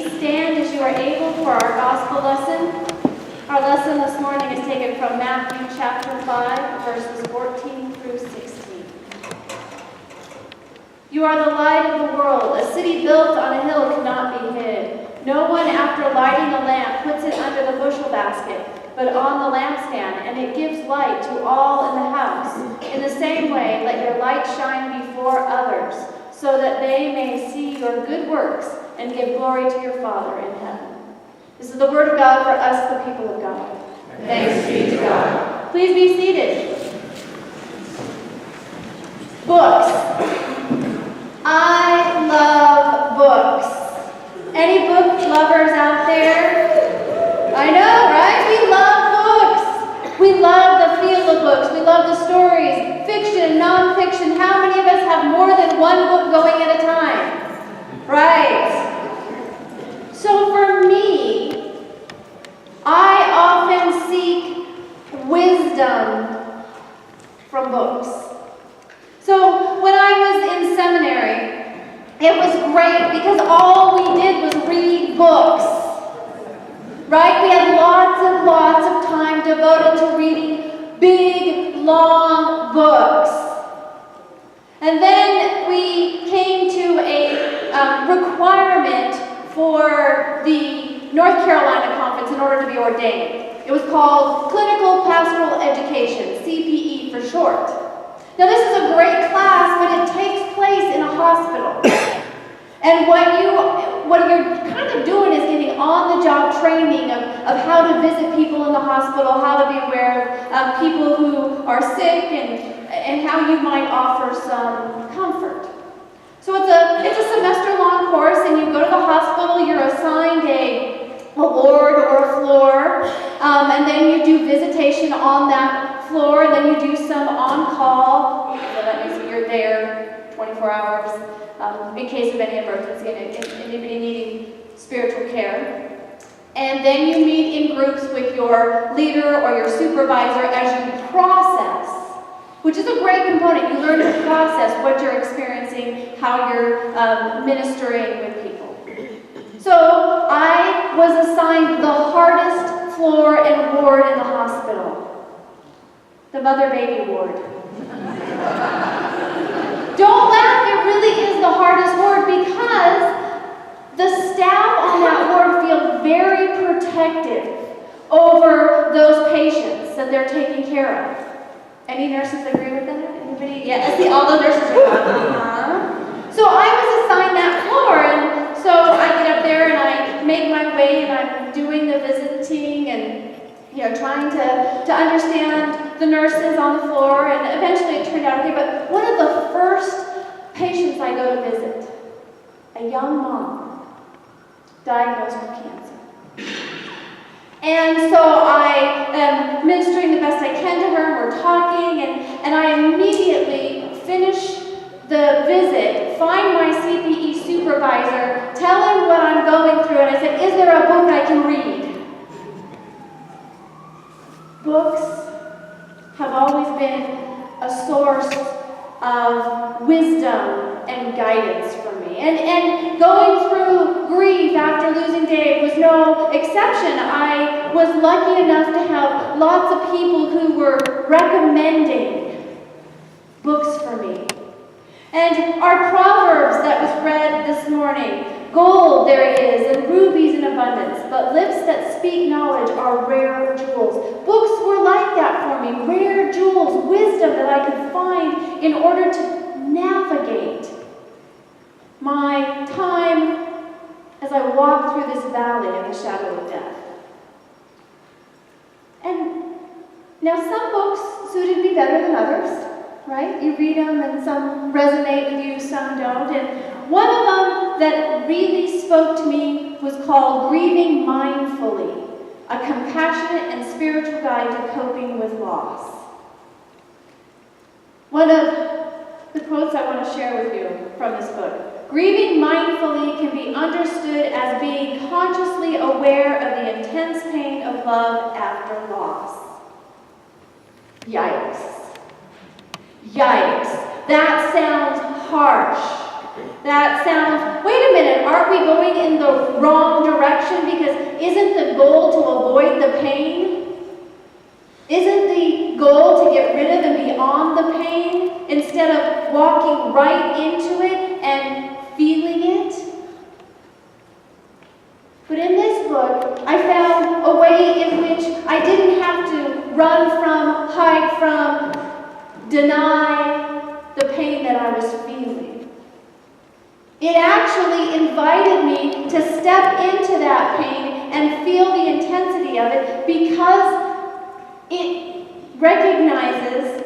Stand as you are able for our gospel lesson. Our lesson this morning is taken from Matthew chapter 5, verses 14 through 16. You are the light of the world. A city built on a hill cannot be hid. No one, after lighting a lamp, puts it under the bushel basket, but on the lampstand, and it gives light to all in the house. In the same way, let your light shine before others, so that they may see your good works and give glory to your Father in heaven. This is the word of God for us, the people of God. Thanks be to God. Please be seated. Books. I love books. Any book lovers out there? I know, right? We love books. We love the feel of books. We love the stories, fiction, nonfiction. How many of us have more than one book going at a time? Right. So for me, I often seek wisdom from books. So when I was in seminary, it was great because all we did was read books. Right? We had lots of time devoted to reading big, long books. And then we came to a requirement for the North Carolina Conference in order to be ordained. It was called Clinical Pastoral Education, CPE for short. Now this is a great class, but it takes place in a hospital. And what you're kind of doing is getting on-the-job training of how to visit people in the hospital, how to be aware of people who are sick, and how you might offer some comfort. So it's a semester-long course, and you go to the hospital, you're assigned a ward or a floor, and then you do visitation on that floor, and then you do some on-call. So that means that you're there 24 hours in case of any emergency and anybody needing spiritual care. And then you meet in groups with your leader or your supervisor as you process, which is a great component. You learn to process what you're experiencing, how you're ministering with people. So I was assigned the hardest floor and ward in the hospital, the mother-baby ward. Don't laugh, it really is the hardest ward because the staff on that ward feel very protective over those patients that they're taking care of. Any nurses agree with that? Anybody? Yeah, I see all the nurses are like, So I was assigned that floor, and so I get up there and I make my way and I'm doing the visiting and trying to understand the nurses on the floor, and eventually it turned out okay. But one of the first patients I go to visit, a young mom, diagnosed with cancer. And so I am ministering the best I can to her, and we're talking, and I immediately finish the visit, find my CPE supervisor, tell him what I'm going through, and I said, is there a book I can read? Books have always been a source of wisdom and guidance for me. And going through grief after losing Dave was no exception. I was lucky enough to have lots of people who were recommending books for me. And our Proverbs that was read this morning, gold there is, and rubies in abundance, but lips that speak knowledge are rare jewels. Books were like that for me, rare jewels, wisdom that I could find in order to navigate my time as I walk through this valley of the shadow of death. And now some books suited me better than others, right? You read them and some resonate with you, some don't. And one of them that really spoke to me was called Grieving Mindfully, a compassionate and spiritual guide to coping with loss. One of the quotes I want to share with you from this book. Grieving mindfully can be understood as being consciously aware of the intense pain of love after loss. Yikes. Yikes. That sounds harsh. That sounds, wait a minute, aren't we going in the wrong direction, because isn't the goal to avoid the pain? Isn't the goal to get rid of and beyond the pain instead of walking right into it and feeling it? But in this book, I found a way in which I didn't have to run from, hide from, deny the pain that I was feeling. It actually invited me to step into that pain and feel the intensity of it, because it recognizes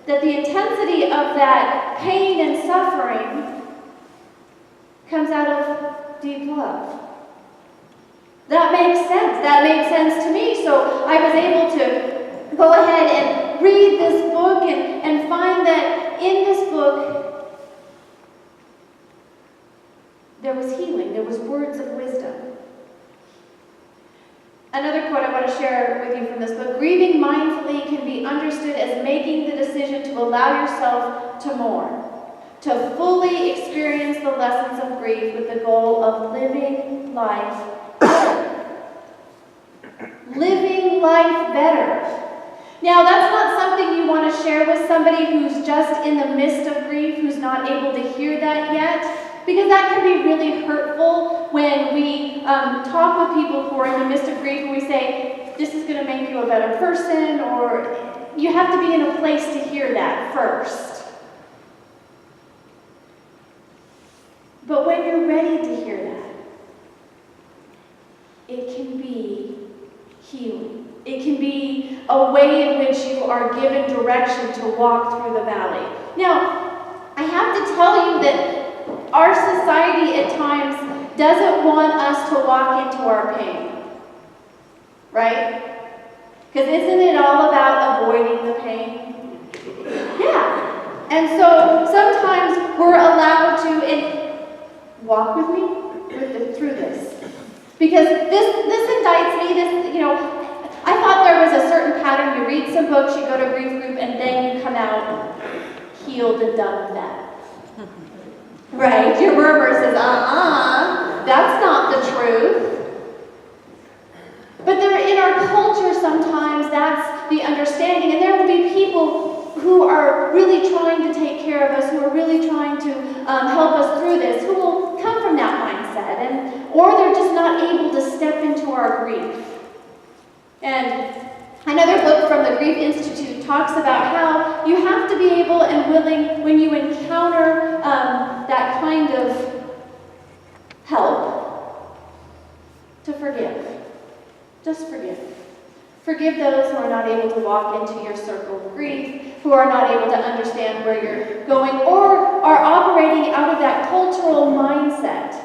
that the intensity of that pain and suffering comes out of deep love. That makes sense. That made sense to me. So I was able to go ahead and read this book and find that in this book there was healing. There was words of wisdom. Another quote I want to share with you from this book: grieving mindfully can be understood as making the decision to allow yourself to mourn, to fully experience the lessons of grief with the goal of living life better. Living life better. Now, that's not something you want to share with somebody who's just in the midst of grief, who's not able to hear that yet, because that can be really hurtful when we talk with people who are in the midst of grief and we say, this is going to make you a better person, or you have to be in a place to hear that first. But when you're ready to hear that, it can be healing. It can be a way in which you are given direction to walk through the valley. Now, I have to tell you that our society at times doesn't want us to walk into our pain. Right? Because isn't it all about avoiding the pain? Yeah. And so sometimes we're allowed to walk with me through this. Because this indicts me, I thought there was a certain pattern. You read some books, you go to a grief group, and then you come out healed and done with that. Right? Your murmur says, that's not the truth. But in our culture, sometimes that's the understanding, and there will be people who are really trying to take care of us, who are really trying to help us through this, who will come from that mindset, or they're just not able to step into our grief. And another book from the Grief Institute talks about how you have to be able and willing, when you encounter that kind of help, to forgive. Just forgive. Forgive those who are not able to walk into your circle of grief, who are not able to understand where you're going, or are operating out of that cultural mindset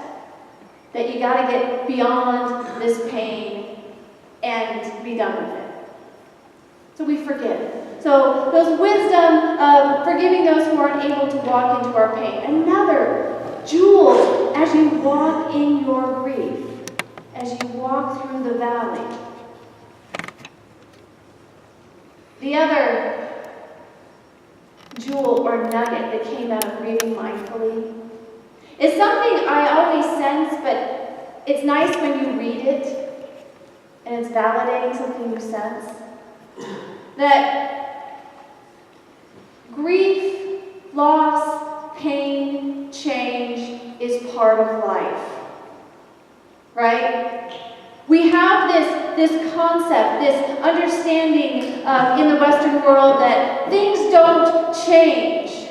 that you got to get beyond this pain and be done with it. So we forgive. So those wisdom of forgiving those who aren't able to walk into our pain. Another jewel as you walk in your grief, as you walk through the valley. The other jewel or nugget that came out of grieving mindfully is something I always sense, but it's nice when you read it and it's validating something you sense. That grief, loss, pain, change is part of life. Right? We have this concept, this understanding in the Western world that things don't change.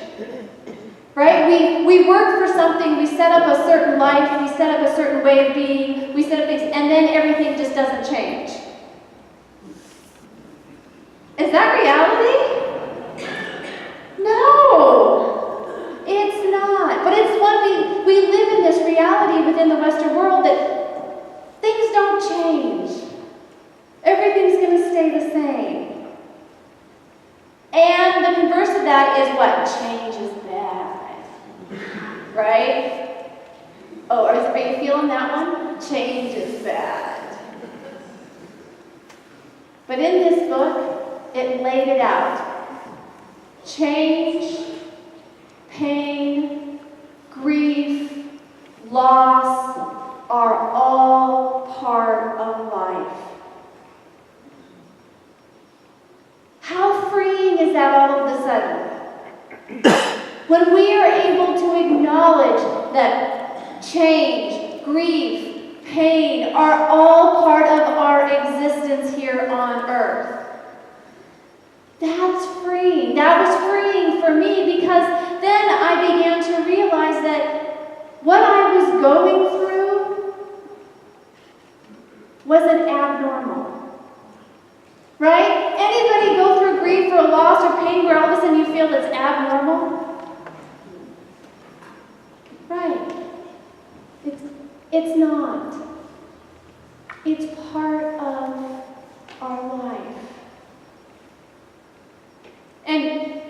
Right? We work for something, we set up a certain life, we set up a certain way of being, we set up things, and then everything just doesn't change. Is that reality? No, it's not. But it's one we live in this reality within the Western world that things don't change. Everything's going to stay the same. And the converse of that is what? Change is bad. Right? Oh, are you feeling that one? Change is bad. But in this book, it laid it out. Change, pain, grief, loss are all part of life. How freeing is that all of a sudden? When we are able to acknowledge that change, grief, pain are all part of our existence here on earth. That's freeing. That was freeing for me because then I began to realize that what I was going through wasn't abnormal. Right? Anybody go through grief or loss or pain where all of a sudden you feel it's abnormal? Right. It's not. It's part of our life. And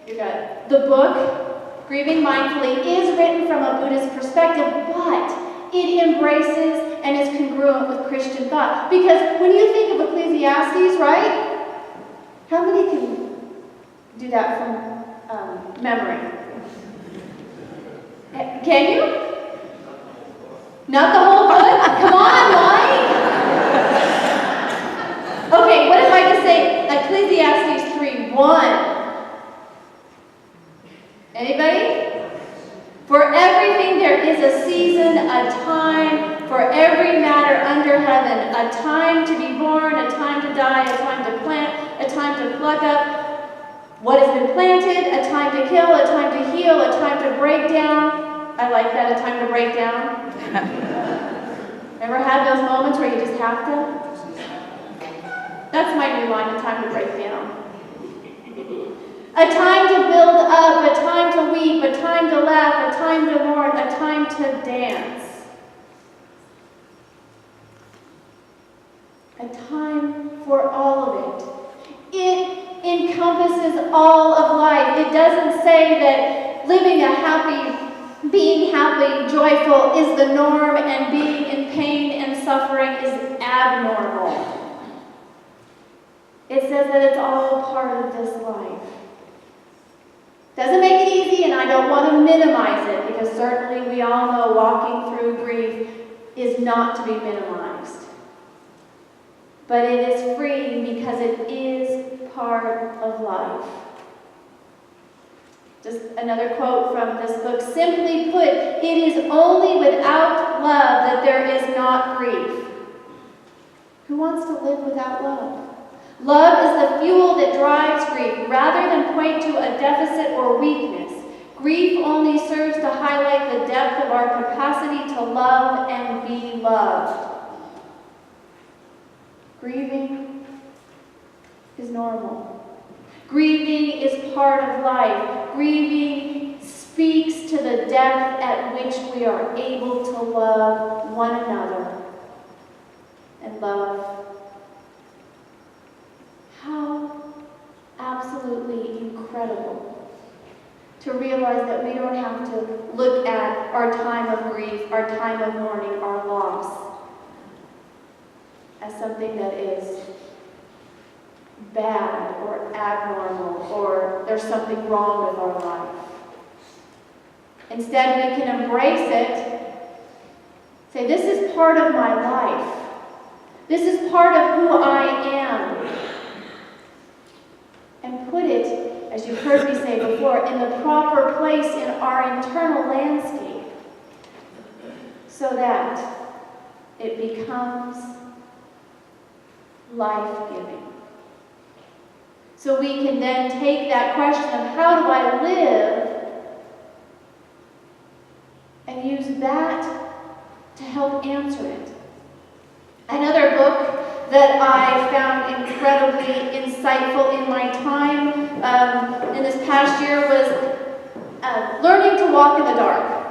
you got the book, Grieving Mindfully, is written from a Buddhist perspective, but it embraces and is congruent with Christian thought. Because when you think of Ecclesiastes, right? How many can do that from memory? Can you? Not the whole book? Come on, Mike! Okay, what if I just say Ecclesiastes 3:1? Anybody? For everything there is a season, a time, for every matter under heaven, a time to be born, a time to die, a time to plant, a time to pluck up what has been planted, a time to kill, a time to heal, a time to break down. I like that, a time to break down. Ever had those moments where you just have to? That's my new line, a time to break down. A time to build up, a time to weep, a time to laugh, a time to mourn, a time to dance. A time for all of it. It encompasses all of life. It doesn't say that living a happy, being happy, joyful is the norm and being in pain and suffering is abnormal. It says that it's all part of this life. Doesn't make it easy, and I don't want to minimize it, because certainly we all know walking through grief is not to be minimized. But it is freeing because it is part of life. Just another quote from this book. Simply put, it is only without love that there is not grief. Who wants to live without love? Love is the fuel that drives grief, rather than point to a deficit or weakness. Grief only serves to highlight the depth of our capacity to love and be loved. Grieving is normal. Grieving is part of life. Grieving speaks to the depth at which we are able to love one another and love. How absolutely incredible to realize that we don't have to look at our time of grief, our time of mourning, our loss as something that is bad or abnormal or there's something wrong with our life. Instead, we can embrace it, say, this is part of my life. This is part of who I am. And put it, as you've heard me say before, in the proper place in our internal landscape so that it becomes life-giving. So we can then take that question of how do I live and use that to help answer it. Another book that I found incredibly insightful in my time in this past year was Learning to Walk in the Dark.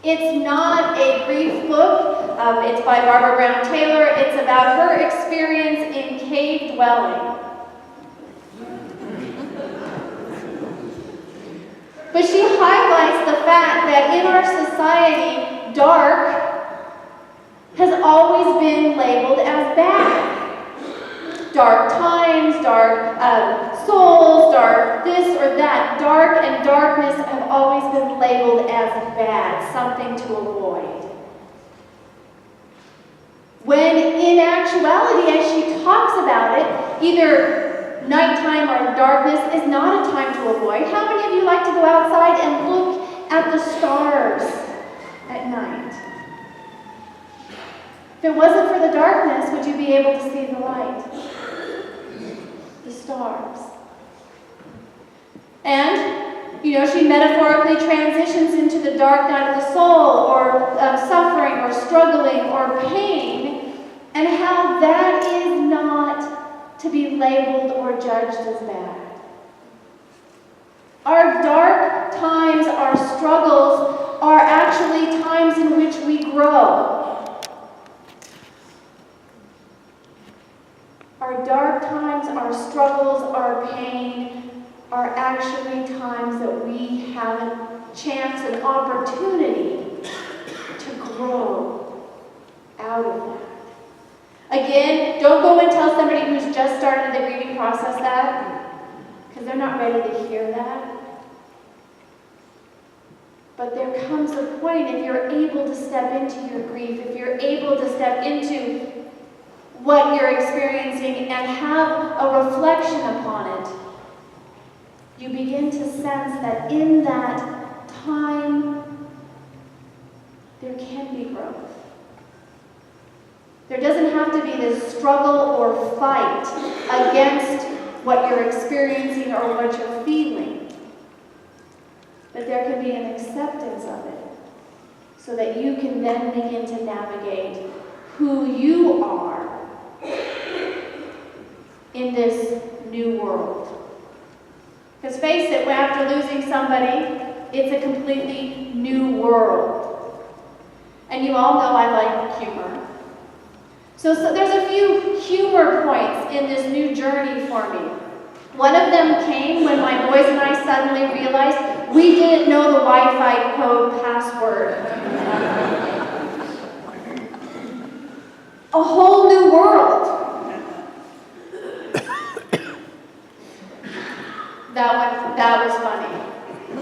It's not a grief book. It's by Barbara Brown Taylor. It's about her experience in cave dwelling. But she highlights the fact that in our society, dark has always been labeled as bad. Dark times, dark souls, dark this or that. Dark and darkness have always been labeled as bad, something to avoid. actuality, as she talks about it, either nighttime or darkness is not a time to avoid. How many of you like to go outside and look at the stars at night? If it wasn't for the darkness, would you be able to see the light? The stars. And she metaphorically transitions into the dark night of the soul, or suffering, or struggling, or pain, and how that is not to be labeled or judged as bad. Our dark times, our struggles, are actually times in which we grow. Our dark times, our struggles, our pain, are actually times that we have a chance, an opportunity to grow out of that. Again, don't go and tell somebody who's just started the grieving process that, because they're not ready to hear that. But there comes a point, if you're able to step into your grief, if you're able to step into what you're experiencing and have a reflection upon it, you begin to sense that in that time, there can be growth. There doesn't have to be this struggle or fight against what you're experiencing or what you're feeling. But there can be an acceptance of it so that you can then begin to navigate who you are in this new world. Because face it, after losing somebody, it's a completely new world. And you all know I like humor. So there's a few humor points in this new journey for me. One of them came when my boys and I suddenly realized we didn't know the Wi-Fi code password. A whole new world. That was funny.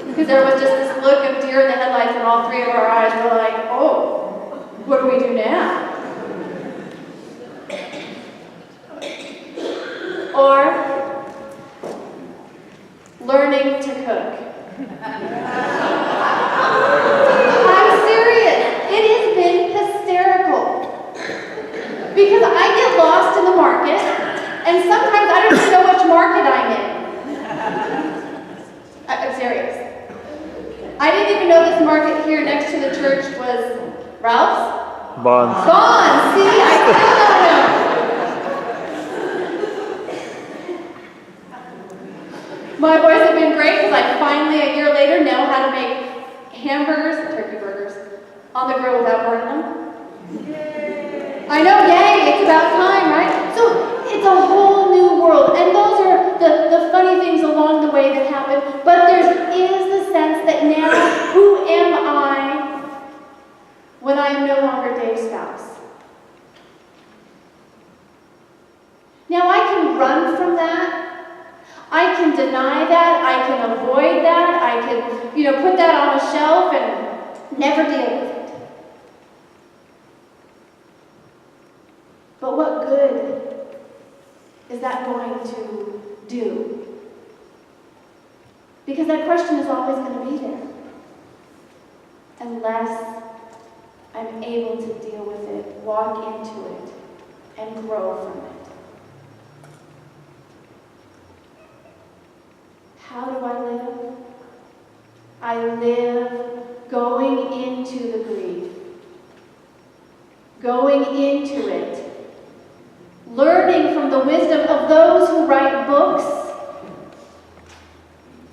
Because there was just this look of deer in the headlights, and all three of our eyes were like, oh, what do we do now? Or learning to cook. I'm serious. It has been hysterical. Because I get lost in the market, and sometimes I don't even know which market I'm in. I'm serious. I didn't even know this market here next to the church was Ralph's? Bonds. Bonds. See, I still don't know. My boys have been great because I finally, a year later, know how to make hamburgers, turkey burgers, on the grill without burning them. Yay. I know, yay, it's about time, right? So it's a whole new world. And those are the funny things along the way that happen. But there is the sense that now, who am I when I am no longer Dave's spouse? Now I can run from that. I can deny that. I can avoid that. I can, put that on a shelf and never deal with it. But what good is that going to do? Because that question is always going to be there. Unless I'm able to deal with it, walk into it, and grow from it. How do I live? I live going into the grief. Going into it. Learning from the wisdom of those who write books,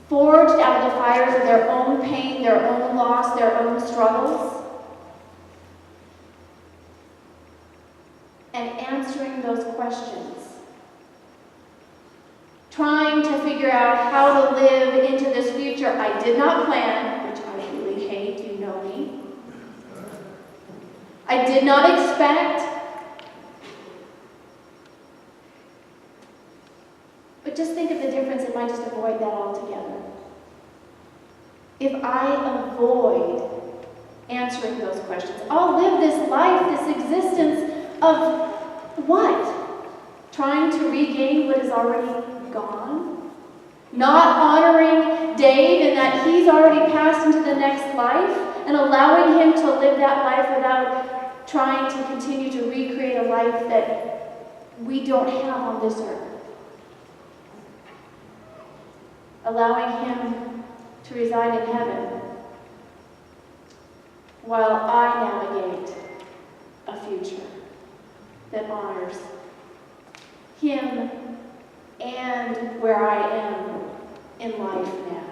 forged out of the fires of their own pain, their own loss, their own struggles, and answering those questions. Trying to figure out how to live into this future I did not plan, which I really hate, you know me. I did not expect. But just think of the difference if I just avoid that altogether. If I avoid answering those questions, I'll live this life, this existence of what? Trying to regain what is already gone? Not honoring Dave in that he's already passed into the next life and allowing him to live that life without trying to continue to recreate a life that we don't have on this earth. Allowing him to reside in heaven while I navigate a future that honors him and where I am in life now.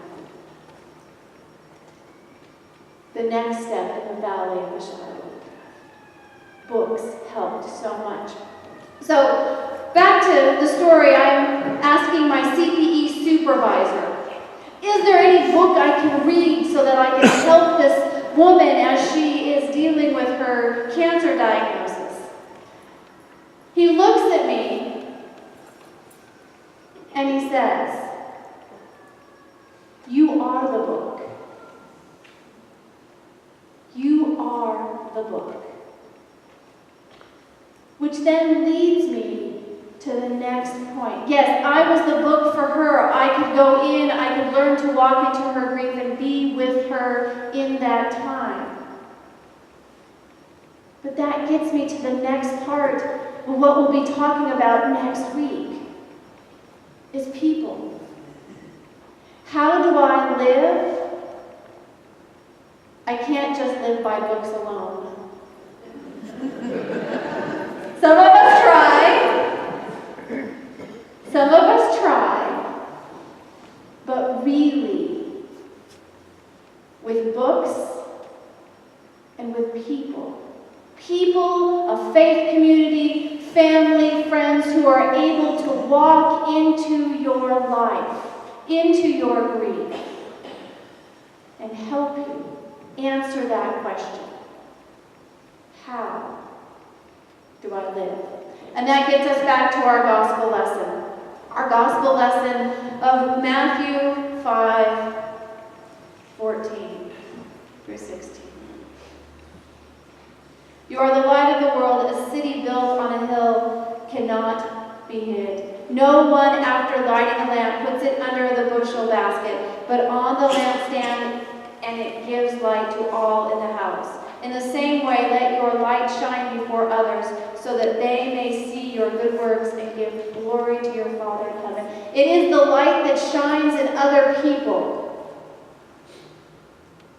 The next step in the valley of the shadow of death. Books helped so much. So, back to the story, I'm asking my CPE supervisor, is there any book I can read so that I can help this woman as she is dealing with her cancer diagnosis? He looks at me and he says, "You are the book. You are the book." Which then leads me to the next point. Yes, I was the book for her. I could go in, I could learn to walk into her grief and be with her in that time. But that gets me to the next part of what we'll be talking about next week, is people. How do I live? I can't just live by books alone. Some of us try. Some of us try. But really, with books and with people. People, a faith community, family, friends who are able to walk into your life, into your grief, and help you answer that question. How do I live? And that gets us back to our gospel lesson. Our gospel lesson of Matthew 5:14 through 16. You are the light of the world. A city built on a hill cannot be hid. No one, after lighting a lamp, puts it under the bushel basket, but on the lampstand, and it gives light to all in the house. In the same way, let your light shine before others, so that they may see your good works and give glory to your Father in heaven. It is the light that shines in other people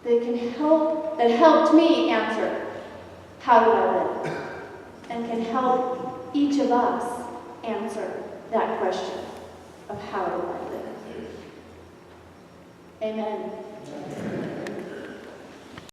that helped me answer, how do I live? And can help each of us answer that question of how do I live? Amen.